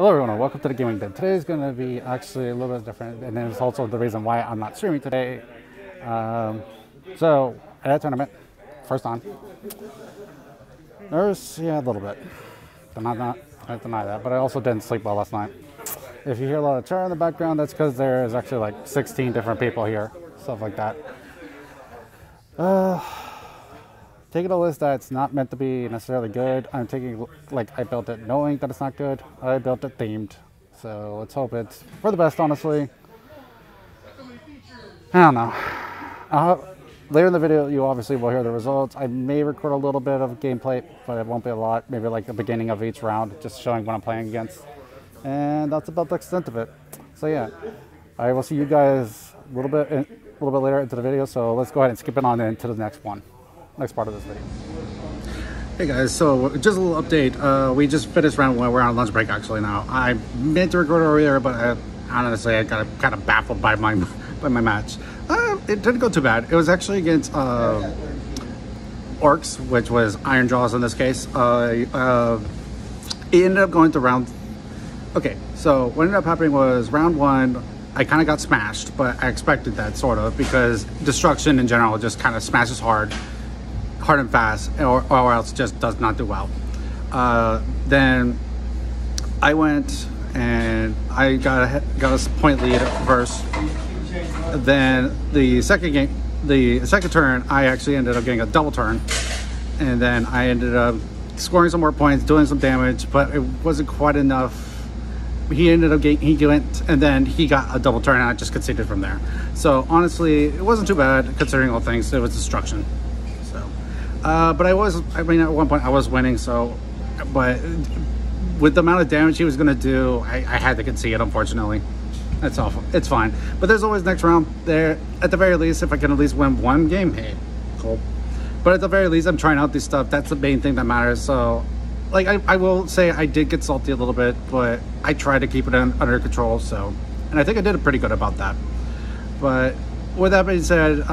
Hello everyone and welcome to the Gaming Den. Today is going to be actually a little bit different, and it's also the reason why I'm not streaming today. So, at a tournament, first on. Nervous, yeah, a little bit. I deny that, but I also didn't sleep well last night. If you hear a lot of chatter in the background, that's because there is actually like 16 different people here, stuff like that. Taking a list that's not meant to be necessarily good. I'm taking, like, I built it knowing that it's not good. I built it themed. So let's hope it's for the best, honestly. I don't know. Later in the video, you obviously will hear the results. I may record a little bit of gameplay, but it won't be a lot. Maybe like the beginning of each round, just showing what I'm playing against. And that's about the extent of it. So yeah, I will see you guys a little bit later into the video. So let's go ahead and skip it on into the next part of this video. Hey guys, so just a little update. We just finished round one. We're on lunch break actually now. I meant to record earlier, but honestly I got kind of baffled by my match. It didn't go too bad. It was actually against orcs, which was Iron Jaws in this case. It ended up going to round. Okay, so what ended up happening was round one. I kind of got smashed, but I expected that sort of, because destruction in general just kind of smashes hard and fast, or else just does not do well. Then I went and I got a point lead at first. Then the second turn, I actually ended up getting a double turn, and then I ended up scoring some more points, doing some damage, but it wasn't quite enough. He went, and then he got a double turn, and I just conceded from there. So honestly, it wasn't too bad considering all things. It was destruction. But at one point I was winning, so, but with the amount of damage he was going to do, I had to concede, unfortunately. That's awful. It's fine. But there's always next round there. At the very least, if I can at least win one game, hey, cool. But at the very least, I'm trying out this stuff. That's the main thing that matters. So, like, I will say I did get salty a little bit, but I tried to keep it under control, so, and I think I did pretty good about that. But with that being said,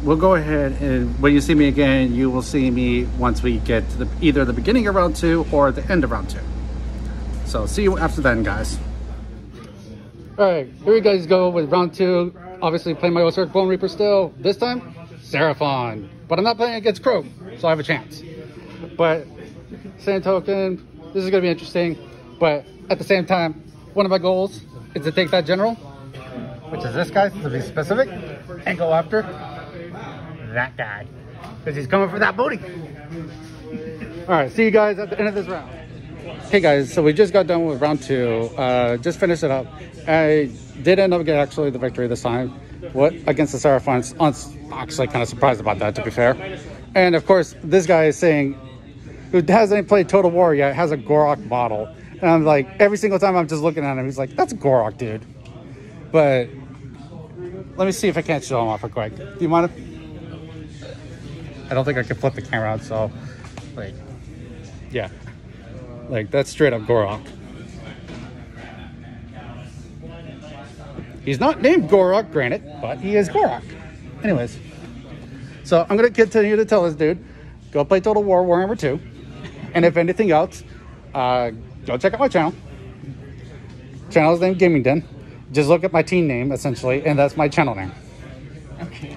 we'll go ahead, and when you see me again, you will see me once we get to either the beginning of round 2 or the end of round 2. So see you after then, guys. All right, here we guys go with round 2. Obviously playing my Osiris Bone Reaper still. This time, Seraphon. But I'm not playing against Crow, so I have a chance. But same token, this is gonna be interesting. But at the same time, one of my goals is to take that general, which is this guy, to be specific, and go after that guy, because he's coming for that booty. All right, see you guys at the end of this round. Hey guys, so we just got done with round 2. Just finished it up. I did end up getting actually the victory this time. Against the Seraphons. I'm actually kind of surprised about that, to be fair. And of course, this guy is saying, who hasn't played Total War yet, has a Gorok model. And I'm like, every single time I'm just looking at him, he's like, that's a Gorok, dude. But let me see if I can't show him off real quick. Do you mind I don't think I can flip the camera out, so, like, yeah. Like, that's straight up Gorok. He's not named Gorok, granted, but he is Gorok. Anyways, so I'm going to continue to tell this dude, go play Total War Warhammer 2. And if anything else, go check out my channel. Channel is named Gaming Den. Just look at my team name, essentially, and that's my channel name. Okay.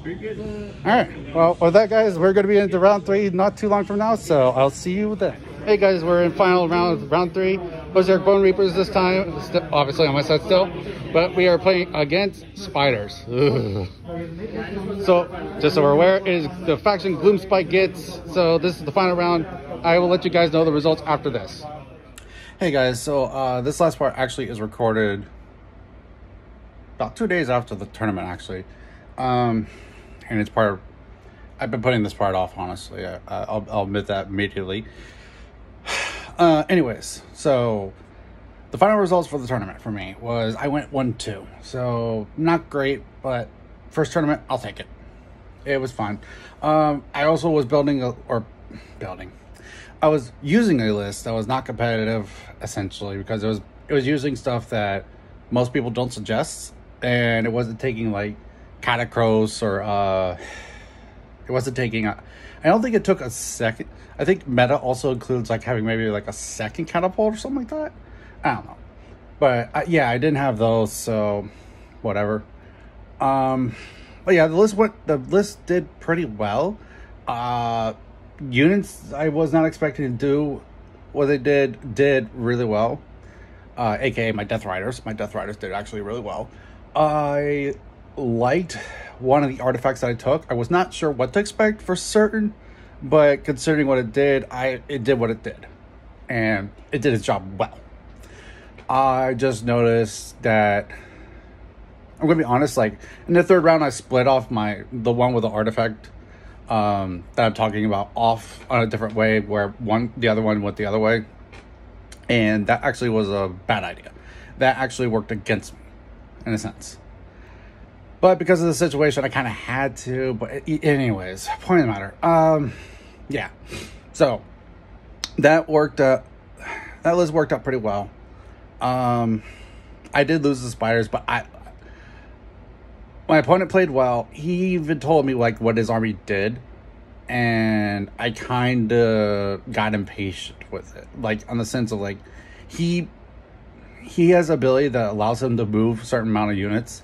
Pretty good. All right. Well, with that, guys, we're going to be into round 3 not too long from now, so I'll see you then. Hey, guys, we're in final round 3. Osiris Bone Reapers this time, obviously on my side still, but we are playing against spiders. Ugh. So, just so we're aware, it is the faction Gloomspite gets. So this is the final round. I will let you guys know the results after this. Hey guys, so this last part actually is recorded about 2 days after the tournament, actually. And it's I've been putting this part off, honestly. I'll admit that immediately. Anyways, so the final results for the tournament for me was I went 1-2. So not great, but first tournament, I'll take it. It was fun. I also was I was using a list that was not competitive, essentially, because it was using stuff that most people don't suggest, and it wasn't taking like Catacross or it wasn't taking I don't think it took a second. I think meta also includes like having maybe like a second catapult or something like that. I don't know. But yeah, I didn't have those, so whatever. But yeah, the list did pretty well. Units I was not expecting to do what they did really well. AKA my Death Riders. My Death Riders did actually really well. I liked one of the artifacts that I took. I was not sure what to expect for certain, but considering what it did, it did what it did. And it did its job well. I just noticed that, I'm gonna be honest, like in the third round I split off the one with the artifact that I'm talking about off on a different way, where the other one went the other way. And that actually was a bad idea. That actually worked against me, in a sense. But because of the situation, I kind of had to. But anyways, point of the matter. Yeah. So, that worked out. That list worked out pretty well. I did lose the spiders, but my opponent played well. He even told me, like, what his army did. And I kind of got impatient with it, like on the sense of like he has ability that allows him to move a certain amount of units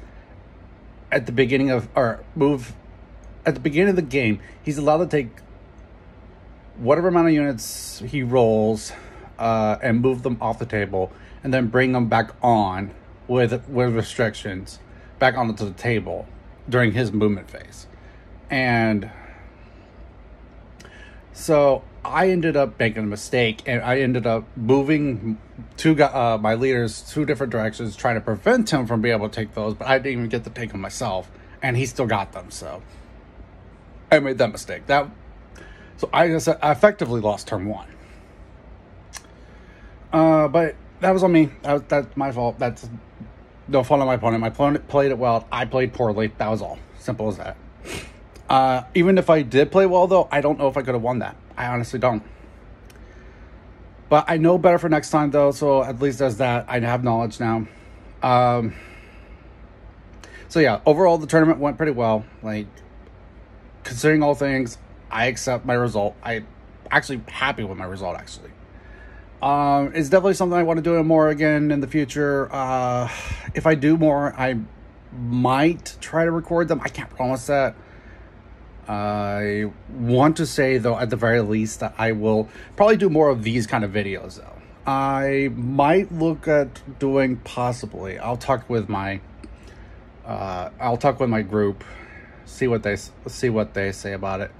at the beginning of the game. He's allowed to take whatever amount of units he rolls and move them off the table, and then bring them back on with restrictions back onto the table during his movement phase. And so I ended up making a mistake, and I ended up moving my leaders 2 different directions, trying to prevent him from being able to take those, but I didn't even get to take them myself, and he still got them, so I made that mistake. So I effectively lost turn 1. But that was on me. That's my fault. That's no fault of my opponent. My opponent played it well. I played poorly. That was all. Simple as that. Even if I did play well, though, I don't know if I could have won that. I honestly don't. But I know better for next time, though, so at least as that, I have knowledge now. So yeah, overall, the tournament went pretty well. Like, considering all things, I accept my result. I'm actually happy with my result, actually. It's definitely something I want to do more again in the future. If I do more, I might try to record them. I can't promise that. I want to say, though, at the very least, that I will probably do more of these kind of videos, though. I might look at doing possibly. I'll talk with my group, see what they say about it.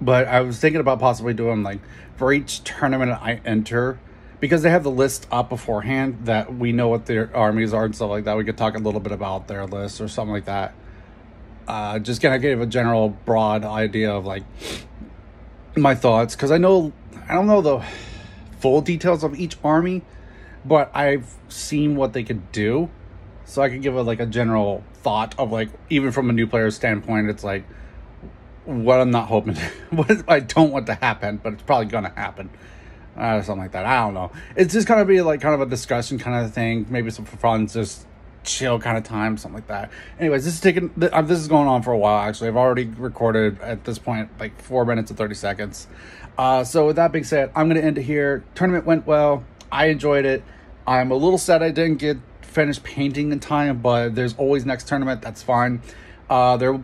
But I was thinking about possibly doing, like, for each tournament I enter, because they have the list up beforehand that we know what their armies are and stuff like that. We could talk a little bit about their list or something like that. Just kind of give a general broad idea of like my thoughts, because I don't know the full details of each army, but I've seen what they could do, so I could give a general thought of, like, even from a new player's standpoint, it's like what I'm not hoping, what I don't want to happen, but it's probably gonna happen, something like that. I don't know. It's just gonna be like kind of a discussion kind of thing, maybe some fun, just chill kind of time, something like that. Anyways, this is going on for a while. Actually, I've already recorded at this point like 4 minutes and 30 seconds. So with that being said, I'm gonna end it here. Tournament went well. I enjoyed it. I'm a little sad I didn't get finished painting in time, but there's always next tournament. That's fine. There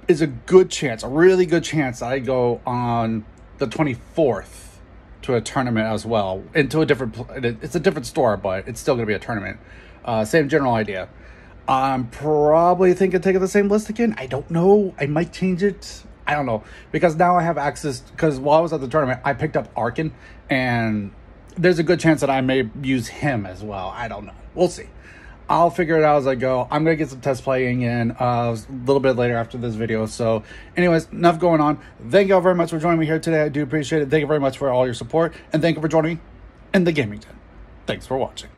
is a really good chance I go on the 24th to a tournament as well, into it's a different store, but it's still gonna be a tournament. Same general idea. I'm probably thinking of taking the same list again. I don't know. I might change it. I don't know. Because now I have access, because while I was at the tournament, I picked up Arkin, and there's a good chance that I may use him as well. I don't know. We'll see. I'll figure it out as I go. I'm going to get some test playing in a little bit later after this video. So anyways, enough going on. Thank you all very much for joining me here today. I do appreciate it. Thank you very much for all your support, and thank you for joining me in the gaming den. Thanks for watching.